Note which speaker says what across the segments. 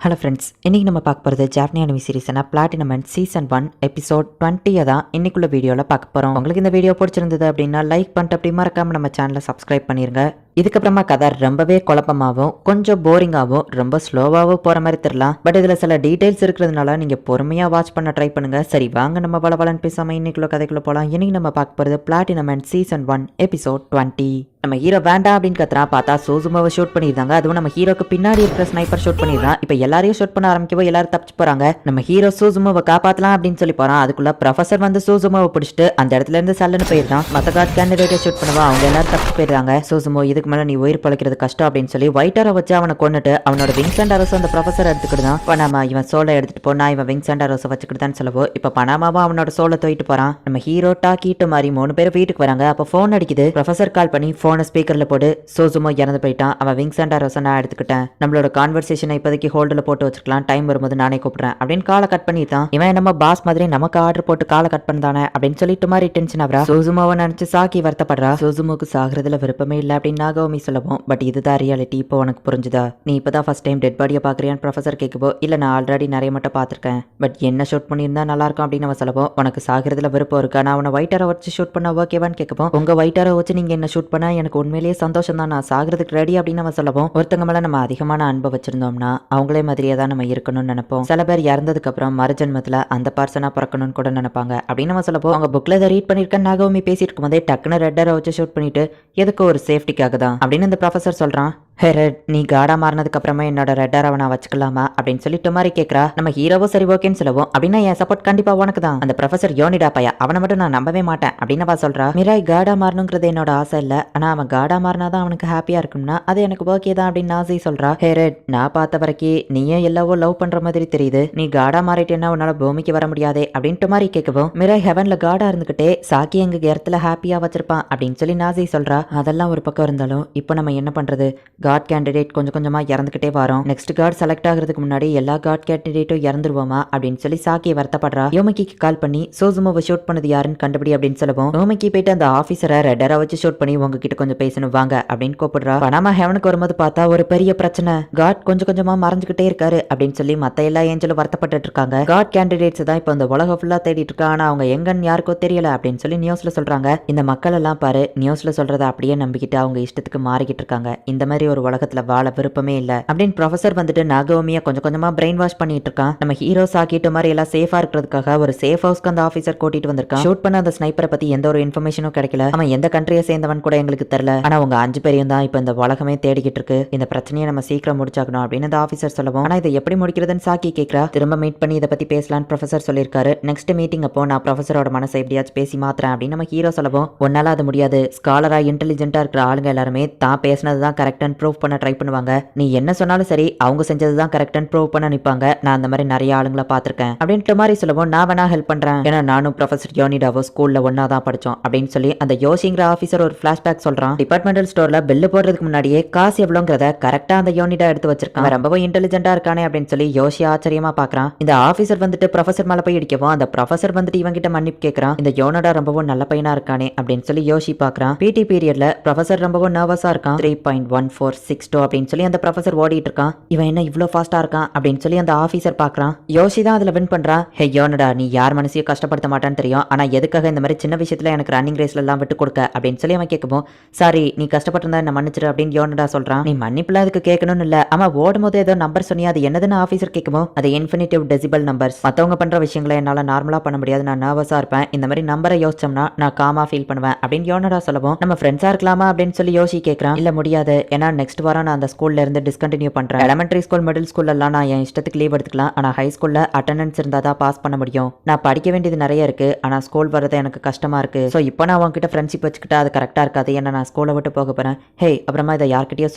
Speaker 1: Hello friends, இன்றைக்கி நம்ம பார்க்க போகிறது ஜாப்பனி அனிமி சீரிஸான பிளாட்டினம் அண்ட் சீசன் 1 எபிசோட் 20 தான் இன்னைக்குள்ள வீடியோவில் பார்க்க போகிறோம். உங்களுக்கு இந்த வீடியோ பிடிச்சிருந்தது அப்படின்னா லைக் பண்ணிட்டு அப்படி மறக்காமல் நம்ம சேனலை சப்ஸ்கிரைப் பண்ணிடுங்க. இதுக்கப்புறமா கதை ரொம்பவே குழப்பமாகவும் கொஞ்சம் போரிங்காகவும் ரொம்ப ஸ்லோவாகவும் போகிற மாதிரி தெரியலாம். பட் இதில் சில டீட்டெயில்ஸ் இருக்கிறதுனால நீங்கள் பொறுமையாக வாட்ச் பண்ண ட்ரை பண்ணுங்கள். சரி வாங்க நம்ம பலபலன்னு பேசாமல் இன்னைக்குள்ள கதைக்குள்ளே போகலாம். இன்றைக்கி நம்ம பார்க்க போகிறது பிளாட்டினம் அண்ட் சீசன் 1 எபிசோட் 20. நம்ம ஹீரோ வேண்டாம் அப்படின்னு கத்துறா. பார்த்தா சோசுமாவை ஷூட் பண்ணியிருந்தாங்க. அதுவும் நம்ம ஹீரோக்கு பின்னாடி இருக்கிற ஸ்னைப்பர் ஷூட் பண்ணிடுறான். இப்போ எல்லாரையும் ஷூட் பண்ண ஆரம்பிக்கவோ எல்லாரும் தப்பிச்சு போறாங்க. நம்ம ஹீரோ சோசுமாவை காப்பாத்தலாம் அப்படின்னு சொல்லி போறான். அதுக்குள்ள ப்ரொஃபசர் வந்து சோசுமாவை பிடிச்சிட்டு அந்த இடத்துல இருந்து சல்லுன்னு போயிடுறான். மற்ற கார்ட் கேண்டிடேட்டை ஷூட் பண்ணுவா. அவங்க எல்லாரும் தப்பிச்சு போயிடுறாங்க. சோசுமோ இதுக்கு மேல நீ உயிர் பழைக்கிறது கஷ்டம் அப்படின்னு சொல்லி ஒயிட்டரை வச்சு அவனை கொண்டுட்டு அவனோட விங்ஸ் அண்ட் அரோஸ் அந்த ப்ரொஃபசர் எடுத்துக்கிட்டுதான் பனாமா இவன் சோலை எடுத்துட்டு போனா இவன் விங்ஸ் அண்ட் அரோஸை வச்சுக்கிட்டுதான் சொல்லவோ இப்போ பனாமாவா அவனோட சோலை தூக்கிட்டு போறான். நம்ம ஹீரோ டாக்கிட்டு மாதிரி 3 பேர் வீட்டுக்கு வராங்க. அப்போ போன் அடிக்குது. ப்ரொஃபசர் கால் பண்ணி போனை ஸ்பீக்கர்ல போட்டு சோசுமோ இறந்து போயிட்டான். அவன் விங்ஸ் அண்ட் அரோஸை நான் எடுத்துக்கிட்டேன். நம்மளோட கான்வர்சேஷனை இப்போதைக்கு ஹோல்டில் போட்டு வச்சுக்கலாம். டைம் வரும்போது நானே கூப்பிடுறேன் அப்படின்னு காலை கட் பண்ணிட்டான். இவன் நம்ம பாஸ் மாதிரி நமக்கு ஆர்டர் போட்டு காலை கட் பண்ணதானே அப்படின்னு சொல்லிட்டு மாதிரி டென்ஷன் ஆகிறா. சோசுமோவை நினைச்சு சாக்கி வருத்தப்படுறா. சோசுமோக்கு சாகிறதுல விருப்பமே இல்லை அப்படின்னு நாகோமி சொல்லவும் பட் இதுதான் ரியாலிட்டி இப்போ உனக்கு புரிஞ்சுதா? நீ இப்பதான் ஃபர்ஸ்ட் டைம் டெட் பாடியை பாக்குறியான்னு ப்ரொஃபசர் கேட்கவோ இல்ல நான் ஆல்ரெடி நிறைய மட்டும் பார்த்திருக்கேன். பட் என்ன ஷூட் பண்ணியிருந்தா நல்லா இருக்கும் அப்படின்னு அவன் சொல்லவும் உனக்கு சாகிறதுல விருப்பம் இருக்கா? நான் அவனை ஒயிட்டரை வச்சு ஷூட் பண்ண ஓகேவான்னு கேட்கவும் உங்க ஒயிட்டரை வச்சு நீங்க என்ன ஷூட் பண்ண எனக்கு உண்மையிலேயே சந்தோஷம் தான். நான் சாகிறதுக்கு ரெடி அப்படின்னு அவன் சொல்லவும் ஒருத்தங்க மேல நம்ம அதிகமான அன்பை வச்சிருந்தோம்னா அவங்களே மாதிரியே தான் நம்ம இருக்கணும்னு நினைப்போம். சில பேர் இறந்ததுக்கு அப்புறம் மறுஜென்மத்துல அந்த பர்சனா பிறக்கணும்னு கூட நினைப்பாங்க அப்படின்னு நம்ம சொல்லப்போ அவங்க புக்ல இதை ரீட் பண்ணிருக்க நாகோமி பேசிட்டு இருக்கும் போதே டக்குன்னு ரெட்டரை வச்சு ஷூட் பண்ணிட்டு எதுக்கு ஒரு சேஃப்டிக்காக தான் அப்படின்னு இந்த ப்ரொஃபசர் சொல்றான். ஹே ரெட், நீ காடா மாறினதுக்கு அப்புறமா என்னோட ரெட்டரை நான் வச்சுக்கலாமா அப்படின்னு சொல்லிட்டு மாதிரி கேட்கறா. நம்ம ஹீரோவும் சரி ஓகேன்னு சொல்லவும் அப்படின்னா என் சப்போர்ட் கண்டிப்பா உனக்கு தான். அந்த ப்ரொஃபசர் யோனிடா பையா, அவனை மட்டும் நான் நம்பவே மாட்டேன் அப்படின்னு அவ சொல்றா. மிராய் காடா மாறணுங்கிறது என்னோட ஆசை இல்ல, ஆனா அவன் காடா மாறினாதான் அவனுக்கு ஹாப்பியா இருக்கும்னா அது எனக்கு ஓகே தான் அப்படின்னு நாசி சொல்றா. ஹே ரெட், நான் பார்த்த வரைக்கும் நீயே எல்லாவோ லவ் பண்ற மாதிரி தெரியுது. நீ காடா மாறிட்டேன்னா உன்னால பூமிக்கு வர முடியாதே அப்படின்ட்டு மாதிரி கேட்கவும் மிராய் ஹெவன்ல காடா இருந்துகிட்டே சாக்கி எங்க இடத்துல ஹாப்பியா வச்சிருப்பான் அப்படின்னு சொல்லி நாசி சொல்றா. அதெல்லாம் ஒரு பக்கம் இருந்தாலும் இப்போ நம்ம என்ன பண்றது? காட் கேண்டிடேட் கொஞ்சம் கொஞ்சமா இறந்துகிட்டே வரோம். நெக்ஸ்ட் கார்டு செலக்ட் ஆகிறதுக்கு முன்னாடி எல்லா காட் கேண்டிடேட்டும் இறந்துருவோமா அப்படின்னு சொல்லி சாக்கி வருத்தப்படுறா. யோமிக்கு கால் பண்ணி சோசுமோவை ஷூட் பண்ணது யாருன்னு கண்டுபிடி அப்படின்னு சொல்லவும் யோமிக்கு போயிட்டு அந்த ஆபீசரை ரெட்டரா வச்சு ஷூட் பண்ணி உங்ககிட்ட கொஞ்சம் பேசணும் வாங்க அப்படின்னு கூப்பிடுறா. பனாமா ஹெவனுக்கு வரும்போது பார்த்தா ஒரு பெரிய பிரச்சனை. காட் கொஞ்சம் கொஞ்சமா மறைஞ்சுக்கிட்டே இருக்காரு அப்படின்னு சொல்லி மத்த எல்லா ஏஞ்சலும் வருத்தப்பட்டு இருக்காங்க. காட் கேண்டிடேட்ஸ் தான் இப்போ இந்த உலகம் ஃபுல்லா தேடிட்டு இருக்கா. ஆனா அவங்க எங்கன்னு யாருக்கோ தெரியல அப்படின்னு சொல்லி நியூஸ்ல சொல்றாங்க. இந்த மக்கள் எல்லாம் பாரு நியூஸ்ல சொல்றதை அப்படியே நம்பிக்கிட்டு அவங்க இஷ்டத்துக்கு மாறிக்கிட்டு இருக்காங்க. இந்த மாதிரி ஒரு உலகத்துல வாழ விருப்பமே இல்ல அப்படின்னு ப்ரொஃபசர் வந்துட்டு நாகோமியை கொஞ்சம் கொஞ்சமா பிரெயின் வாஷ் பண்ணிட்டு இருக்கான். நம்ம ஹீரோ சாக்கிட்டு மாதிரி எல்லாம் சேஃபா இருக்கிறதுக்காக ஒரு சேஃப் ஹவுஸ்க்கு அந்த ஆபீசர் கூட்டிட்டு வந்திருக்கான். ஷூட் பண்ண அந்த ஸ்னைப்பரை பத்தி எந்த ஒரு இன்ஃபர்மேஷனும் கிடைக்கல. அவன் எந்த கண்ட்ரியை சேர்ந்தவன் கூட எங்களுக்கு தெரியல. ஆனா அவங்க 5 பேரையும் தான் இப்ப இந்த உலகமே தேடிக்கிட்டு இருக்கு. இந்த பிரச்சனையை நம்ம சீக்கிரம் முடிச்சாக்கணும் அப்படின்னு அந்த ஆபீசர் சொல்லவும் ஆனா இதை எப்படி முடிக்கிறதுன்னு சாக்கி கேட்கிறா. திரும்ப மீட் பண்ணி இதை பத்தி பேசலான்னு ப்ரொஃபசர் சொல்லியிருக்காரு. நெக்ஸ்ட் மீட்டிங் அப்போ நான் ப்ரொஃபசரோட மனசை எப்படியாச்சும் பேசி மாத்துறேன் அப்படின்னு நம்ம ஹீரோ சொல்லவும் உன்னால அது முடியாது. ஸ்காலரா இன்டெலிஜென்ட்டா இருக்கிற ஆளுங்க எல்லாருமே தான் பேசினதுதான் கரெக்ட்னு ப்ரூவ் பண்ண ட்ரை பண்ணுவாங்க. நீ என்ன சொன்னாலும் சரி அவங்க செஞ்சதுதான் கரெக்ட்னு ப்ரூவ் பண்ண நிப்பாங்க. நான் அந்த மாதிரி நிறைய ஆளுங்களை பார்த்திருக்கேன் அப்படின்ட்டு மாதிரி சொல்லவும் நான் வேணா ஹெல்ப் பண்றேன். ஏன்னா நானும் ப்ரொஃபசர் யோனிடாவோ ஸ்கூல்ல ஒன்னா தான் படிச்சோம் அப்படின்னு சொல்லி அந்த யோசிங்கிற ஆபீசர் ஒரு பிளாஷ்பேக் சொல்றான். டிபார்ட்மெண்டல் ஸ்டோர்ல பில்லு போடுறதுக்கு முன்னாடியே காசு எவ்வளோங்கிறத கரெக்டா அந்த யோனிடா எடுத்து வச்சிருக்கான். ரொம்பவும் இன்டெலிஜென்ட்டா இருக்கானே அப்படின்னு சொல்லி யோசி ஆச்சரியமா பாக்குறான். இந்த ஆபீசர் வந்துட்டு ப்ரொஃபசர் மேல போய் இடிக்கவும் அந்த ப்ரொஃபசர் வந்துட்டு இவங்க கிட்ட மன்னிப்பு கேட்கறான். இந்த யோனிடா ரொம்பவும் நல்ல பையனா இருக்கானே அப்படின்னு சொல்லி யோசி பாக்குறான். பிடி பீரியட்ல ப்ரொஃபசர் ரொம்பவும் நர்வஸா இருக்கான். 3.1462 அப்படின்னு சொல்லி அந்த ப்ரொஃபசர் ஓடிட்டு இருக்கான். இவன் என்ன இவ்ளோ ஃபாஸ்டா இருக்கான் அப்படின்னு சொல்லி அந்த ஆபீசர் பாக்குறான். யோசி தான் அதுல வின் பண்றான். ஹே யோனடா, நீ யார் மனசையும் கஷ்டப்படுத்த மாட்டான்னு தெரியும். ஆனா எதுக்காக இந்த மாதிரி சின்ன விஷயத்துல எனக்கு ரன்னிங் ரேஸ்ல எல்லாம் விட்டு கொடுக்க அப்படின்னு சொல்லி அவன் கேட்கவும் சாரி நீ கஷ்டப்பட்டிருந்தா என்ன மன்னிச்சிரு அப்படின்னு யோனடா சொல்றான். நீ மன்னிப்புல அதுக்கு கேட்கணும்னு இல்ல. அவன் ஓடும் போது ஏதோ நம்பர் சொன்னியா அது என்னதுன்னு ஆபீசர் கேட்கவும் அது இன்ஃபினிட்டிவ் டெசிபல் நம்பர்ஸ். மத்தவங்க பண்ற விஷயங்களை என்னால நார்மலா பண்ண முடியாது. நான் நர்வஸா இருப்பேன். இந்த மாதிரி நம்பரை யோசிச்சோம்னா நான் காமா ஃபீல் பண்ணுவேன் அப்படின்னு யோனடா சொல்லவும் நம்ம ஃப்ரெண்ட்ஸா இருக்கலாமா அப்படின்னு சொல்லி யோசி கேட்கறான். இல்ல முடியாது, ஏன்னா நெக்ஸ்ட் வாரம் நான் அந்த ஸ்கூல்ல இருந்து டிஸ்கண்டினியூ பண்றேன். எலிமெண்டரி ஸ்கூல் மிடில் ஸ்கூல்ல எல்லாம் நான் என் இஷ்டத்துக்கு லீவ் எடுத்துக்கலாம். ஆனா ஹை ஸ்கூல்ல அட்டெண்டன்ஸ் இருந்தா தான் பாஸ் பண்ண முடியும். நான் படிக்க வேண்டியது நிறைய இருக்கு. ஆனா ஸ்கூல் வரது எனக்கு கஷ்டமா இருக்கு. சோ இப்போ நான் உங்ககிட்ட ஃப்ரெண்ட்ஷிப் வச்சுக்கிட்டா அது கரெக்டா இருக்காது. ஏன்னா நான் ஸ்கூலை விட்டு போக போறேன். ஹே அப்புறமா இதை யார்கிட்டயும்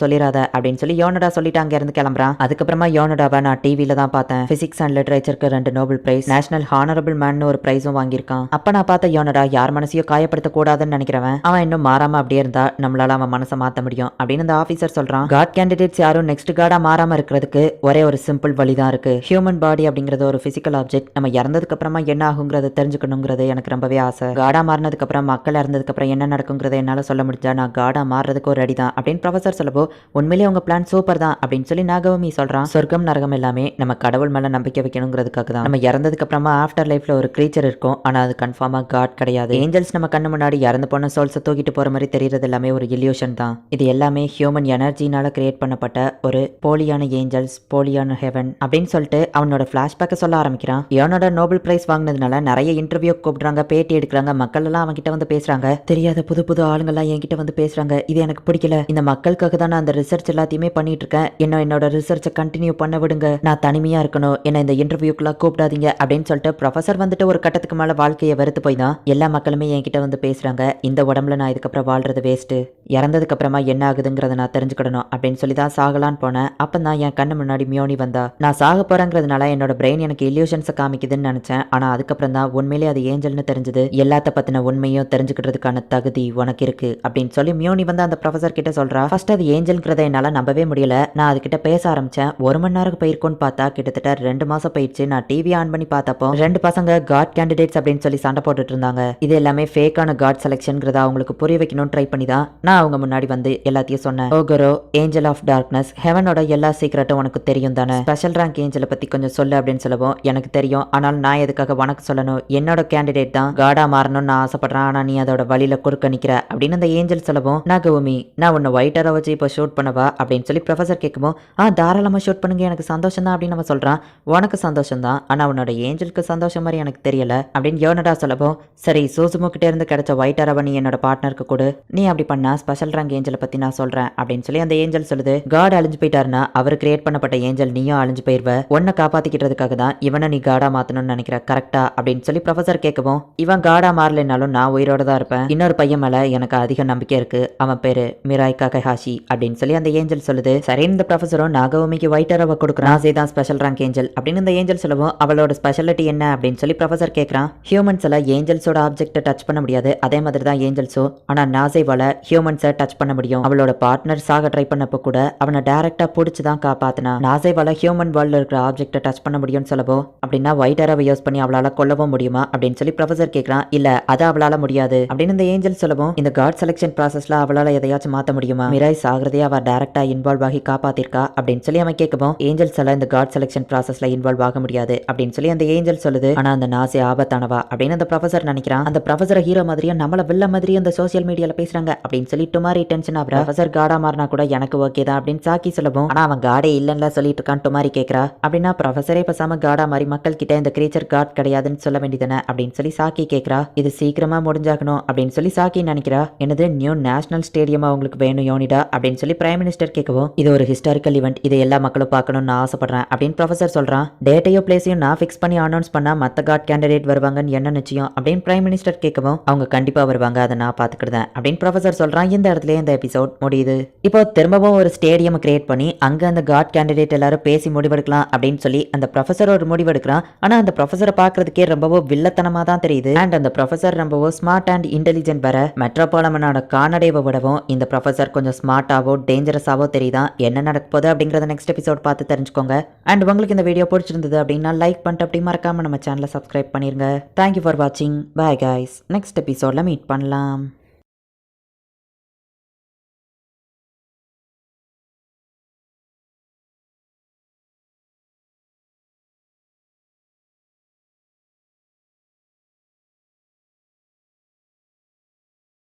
Speaker 1: சொல்லிடாத அப்படின்னு சொல்லி யோனடா சொல்லிட்டு அங்க இருந்து கிளம்புறான். அதுக்கப்புறமா யோனடாவை நான் டிவில தான் பார்த்தேன். பிசிக்ஸ் அண்ட் லிட்டரேச்சருக்கு 2 Nobel prize, national honourable man ஒரு பிரைஸும் வாங்கியிருக்கான். அப்ப நான் பார்த்த யோனடா யார் மனசையும் காயப்படுத்த கூடாதுன்னு நினைக்கிறவன். அவன் இன்னும் மாறாம அப்படியே இருந்தா நம்மளால அவன் மனசை மாத்த முடியும் அப்படின்னு அந்த ஆபீசர் ப்ரொஃபசர் சொல்றான், காட் கேண்டிடேட்ஸ் யாரும் நெக்ஸ்ட் காடா மாறாம இருக்கிறதுக்கு ஒரே ஒரு சிம்பிள் வழி தான் இருக்கு. ஹியூமன் பாடி அப்படிங்கறது ஒரு பிசிக்கல் ஆப்ஜெக்ட். நம்ம இறந்ததுக்கு அப்புறமா என்ன ஆகுங்கிறத தெரிஞ்சுக்கணுங்கிறது எனக்கு ரொம்பவே ஆசை. காடா மாறினதுக்கு அப்புறம் மக்கள் இறந்ததுக்கு அப்புறம் என்ன நடக்குங்கிறத என்னால சொல்ல முடிஞ்சா நான் காடா மாறுறதுக்கு ஒரு ரெடி தான் அப்படின்னு ப்ரொஃபசர் சொல்லப்போ, உண்மையிலேயே உங்க பிளான் சூப்பர் தான் அப்படின்னு சொல்லி நாகவமி சொல்றான். சொர்க்கம் நரகம் எல்லாமே நம்ம கடவுள் மேல நம்பிக்கை வைக்கணுங்கிறதுக்காக தான். நம்ம இறந்ததுக்கு அப்புறமா ஆஃப்டர் லைஃப்ல ஒரு கிரீச்சர் இருக்கும், ஆனா அது கன்ஃபார்மா காட் கிடையாது. ஏஞ்சல்ஸ் நம்ம கண்ணு முன்னாடி இறந்து போன சோல்ஸை தூக்கிட்டு போற மாதிரி தெரியறது எல்லாமே ஒரு இல்யூஷன் தான். இது எல்லாமே ஹியூமன் எனர்ஜினால கிரியேட் பண்ணப்பட்ட ஒரு போலியான ஏஞ்சல்ஸ், போலியான ஹெவன் அப்படின்னு சொல்லிட்டு அவனோட பிளாஷ்பேக்கை சொல்ல ஆரம்பிக்கிறான். இவனோட நோபல் பிரைஸ் வாங்கினதுனால நிறைய இன்டர்வியூ கூப்பிடுறாங்க, பேட்டி எடுக்கிறாங்க, மக்கள் எல்லாம் அவன்கிட்ட வந்து பேசுறாங்க. தெரியாத புது புது ஆளுங்கெல்லாம் என்கிட்ட வந்து பேசுறாங்க. இது எனக்கு பிடிக்கல. இந்த மக்களுக்காக தான் நான் அந்த ரிசர்ச் எல்லாத்தையுமே பண்ணிட்டு இருக்கேன். என்னோட ரிசர்ச்சை கண்டினியூ பண்ண விடுங்க. நான் தனிமையா இருக்கணும். என்ன இந்த இன்டர்வியூக்குலாம் கூப்பிடாதீங்க அப்படின்னு சொல்லிட்டு ப்ரொஃபசர் வந்துட்டு ஒரு கட்டத்துக்கு மேல வாழ்க்கையை வெறுத்து போய் தான் எல்லா மக்களுமே என்கிட்ட வந்து பேசுறாங்க. இந்த உடம்புல நான் இதுக்கப்புறம் வாழ்றது வேஸ்ட். இறந்ததுக்கு அப்புறமா என்ன ஆகுதுங்கிறத நான் தெரிஞ்சுக்கணும் அப்படின்னு சொல்லி தான் சாகலான்னு போனேன். அப்பதான் என் கண்ணு முன்னாடி மியோனி வந்தா. நான் சாக போறேங்கிறதுனால என்னோட பிரெயின் எனக்கு இல்யூஷன்ஸை காமிக்குதுன்னு நினைச்சேன். ஆனா அதுக்கப்புறம் தான் உண்மையிலே அது ஏஞ்சல்னு தெரிஞ்சது. எல்லாத்த பத்தின உண்மையும் தெரிஞ்சுக்கிறதுக்கான தகுதி உனக்கு இருக்கு அப்படின்னு சொல்லி மியோனி வந்து அந்த ப்ரொஃபசர் கிட்ட சொல்றா. ஃபர்ஸ்ட் அது ஏஞ்சல்ங்கிறத என்னால நம்பவே முடியல. நான் அதுகிட்ட பேச ஆரம்பிச்சேன். 1 மணி நேரம் போயிருக்கும்னு பார்த்தா கிட்டத்தட்ட 2 மாசம் போயிடுச்சு. நான் டிவி ஆன் பண்ணி பார்த்தப்போ 2 பசங்க காட் கேண்டிடேட்ஸ் அப்படின்னு சொல்லி சண்டை போட்டுட்டு இருந்தாங்க. இது எல்லாமே ஃபேக்கான காட் செலக்ஷன்ங்கிறத அவங்களுக்கு புரிய வைக்கணும்னு ட்ரை பண்ணி தான் நான் அவங்க முன்னாடி வந்து எல்லாத்தையும் சொன்னேன். ஓகரோ, ஏஞ்சல் ஆஃப் டார்க்னஸ், ஹெவனோட எல்லா சீக்ரெட்டும் உனக்கு தெரியும் தானே. ஸ்பெஷல் ரேங்க் ஏஞ்சலை பத்தி கொஞ்சம் சொல்லு அப்படின்னு சொல்லவும், எனக்கு தெரியும், ஆனால் நான் எதுக்காக உனக்கு சொல்லணும்? என்னோட கேண்டிடேட் தான் காடா மாறணும்னு நான் ஆசைப்படுறேன், ஆனா நீ அதோட வழியில குறுக்க நிக்கிற அப்படின்னு அந்த ஏஞ்சல் சொல்லவும், நாகவமி நான் உன்னை ஒயிட்டரை வச்சு இப்போ ஷூட் பண்ணவா அப்படின்னு சொல்லி ப்ரொஃபசர் கேட்கவும், தாராளமா ஷூட் பண்ணுங்க, எனக்கு சந்தோஷம் தான் அப்படின்னு நம்ம சொல்றான். உனக்கு சந்தோஷம் தான், ஆனா உன்னோட ஏஞ்சலுக்கு சந்தோஷம் மாதிரி எனக்கு தெரியல அப்படின்னு யோனடா சொல்லவும், சரி சூசுமு கிட்ட இருந்து கிடைச்ச ஒயிட் அரவ நீ என்னோட பார்ட்னருக்கு கொடு. நீ அப்படி பண்ணா ஸ்பெஷல் ரேங்க் ஏஞ்சலை பத்தி நான் சொல்றேன் அப்படின்னு சொல்லி அந்த ஏஞ்சல் சொல்லுது. காட் அழிஞ்சு போயிட்டாருன்னா அவர் கிரியேட் பண்ணப்பட்ட ஏஞ்சல் நீயும் அழிஞ்சு போயிருவ. உன்னை காப்பாத்திக்கிறதுக்காக தான் இவனை நீ காடா மாத்தணும்னு நினைக்கிற, கரெக்டா அப்படின்னு சொல்லி ப்ரொஃபசர் கேட்கவும், இவன் காடா மாறலைனாலும் நான் உயிரோட தான் இருப்பேன். இன்னொரு பையன் மேல எனக்கு அதிக நம்பிக்கை இருக்கு, அவன் பேரு மிராய் காகஹாஷி அப்படின்னு சொல்லி அந்த ஏஞ்சல் சொல்லுது. சரி இந்த ப்ரொஃபசரும் நாகவமிக்கு ஒயிட் அரவ கொடுக்குறான். தான் ஸ்பெஷல் ரேங்க் ஏஞ்சல் அப்படின்னு இந்த ஏஞ்சல் சொல்லவும், அவளோட ஸ்பெஷாலிட்டி என்ன அப்படின்னு சொல்லி ப்ரொஃபசர் கேட்கறான். ஹியூமன்ஸ் எல்லாம் ஏஞ்சல்ஸோட ஆப்ஜெக்ட்டை டச் பண்ண முடியாது, அதே மாதிரி தான் ஏஞ்சல்ஸோ. ஆனா நாசேவால ஹியூமன்ஸை டச் பண்ண முடியும். அவளோட பார்ட்னர் சாக ட்ரை பண்ணப்போ கூட அவனை டைரக்டா பிடிச்சி தான் காப்பாத்தினா. நாசேவால ஹியூமன் வேர்ல்ட்ல இருக்கிற ஆப்ஜெக்ட்டை டச் பண்ண முடியும்னு சொல்லவும், அப்படின்னா ஒயிட் அரவை யூஸ் பண்ணி அவளால கொல்லவும் முடியுமா அப்படின்னு சொல்லி ப்ரொஃபசர் கேட்கறான். இல்ல அது அவளால முடியாது அப்படின்னு இந்த ஏஞ்சல் சொல்லவும், இந்த காட் செலக்ஷன் ப்ராசஸ்ல அவளால எதையாச்சும் மாத்த முடியுமா? மிராய் சாகிறதே அவ டைரக்டா இன்வால்வ் ஆகி காப்பாத்திருக்கா அப்படின்னு சொல்லி அவன் கேட்கவும், ஏஞ்சல்ஸ் எல்லாம் இந்த காட் செலக்ஷன் ப்ராசஸ்ல இன்வால்வ் ஆக முடியாது அப்படின்னு சொல்லி அந்த ஏஞ்சல் சொல்லுது. ஆனா அந்த நாசே ஆபத்தானவா அப்படின்னு அந்த ப்ரொஃபசர் நினைக்கிறான். அந்த ப்ரொஃபசர் ஹீரோ மாதிரியும் நம்மள வில்ல மாதிரியும் அந்த சோசியல் மீடியால பேசுறாங்க அப்படின்னு சொல்லி டுமாரி டென்ஷன் ஆகுறா. ப்ரொஃபசர் காடா மாறினா கூட எனக்கு ஓகே தான் அப்படின்னு சாக்கி சொல்லவும், ஆனா அவன் காடே இல்லன்னு சொல்லிட்டு இருக்கான் டுமாரி கேட்கறா. அப்படின்னா ப்ரொஃபசரே பேசாம காடா மாறி மக்கள் கிட்ட இந்த கிரீச்சர் காட் கிடையாதுன்னு சொல்ல வேண்டியதானே அப்படின்னு சொல்லி சாக்கி கேட்கறா. இது சீக்கிரமா முடிஞ்சாகணும் அப்படின்னு சொல்லி சாக்கி நினைக்கிறா. என்னது நியூ நேஷனல் ஸ்டேடியம் அவங்களுக்கு வேணும் யோனிடா அப்படின்னு சொல்லி பிரைம் மினிஸ்டர் கேட்கவும், இது ஒரு ஹிஸ்டாரிக்கல் ஈவெண்ட், இதை எல்லா மக்களும் பார்க்கணும்னு ஆசைப்படுறேன் அப்படின்னு ப்ரொஃபசர் சொல்றான். டேட்டையும் பிளேஸையும் நான் ஃபிக்ஸ் பண்ணி அனௌன்ஸ் பண்ணா மத்த காட் கேண்டிடேட் வருவாங்கன்னு என்ன நிச்சயம் அப்படின்னு பிரைம் மினிஸ்டர் கேட்கவும், அவங்க கண்டிப்பா வருவாங்க, அதை நான் பாத்துக்கிட்டேன் அப்படின்னு ப்ரொஃபசர் சொல்றான். இந்த இடத்துல இந்த எபிசோட் முடியுது. இப்போ திரும்பவும் ஒரு ஸ்டேடியம் கிரியேட் பண்ணி அங்க அந்த காட் கேண்டிடேட் எல்லாரும் பேசி முடிவெடுக்கலாம் அப்படின்னு சொல்லி அந்த ப்ரொஃபசர் ஒரு முடிவெடுக்கிறான். ஆனா அந்த ப்ரொஃபசரை பாக்குறதுக்கே ரொம்பவும் வில்லத்தனமா தான் தெரியுது. அண்ட் அந்த ப்ரொஃபசர் ரொம்பவும் ஸ்மார்ட் அண்ட் இன்டெலிஜென்ட் வேற. மெட்ரோபாலமனோட கானடேவை விடவும் இந்த ப்ரொஃபசர் கொஞ்சம் ஸ்மார்ட்டாவோ டேஞ்சரஸாவோ தெரியுதான். என்ன நடக்க போகுது அப்படிங்கறத நெக்ஸ்ட் எபிசோட் பார்த்து தெரிஞ்சுக்கோங்க. அண்ட் உங்களுக்கு இந்த வீடியோ பிடிச்சிருந்தது அப்படின்னா லைக் பண்ணிட்டு அப்படி மறக்காம நம்ம சேனலை சப்ஸ்கிரைப் பண்ணிருங்க. தேங்க்யூ ஃபார் வாட்சிங். Bye guys. நெக்ஸ்ட் எபிசோட்ல மீட் பண்ணலாம்.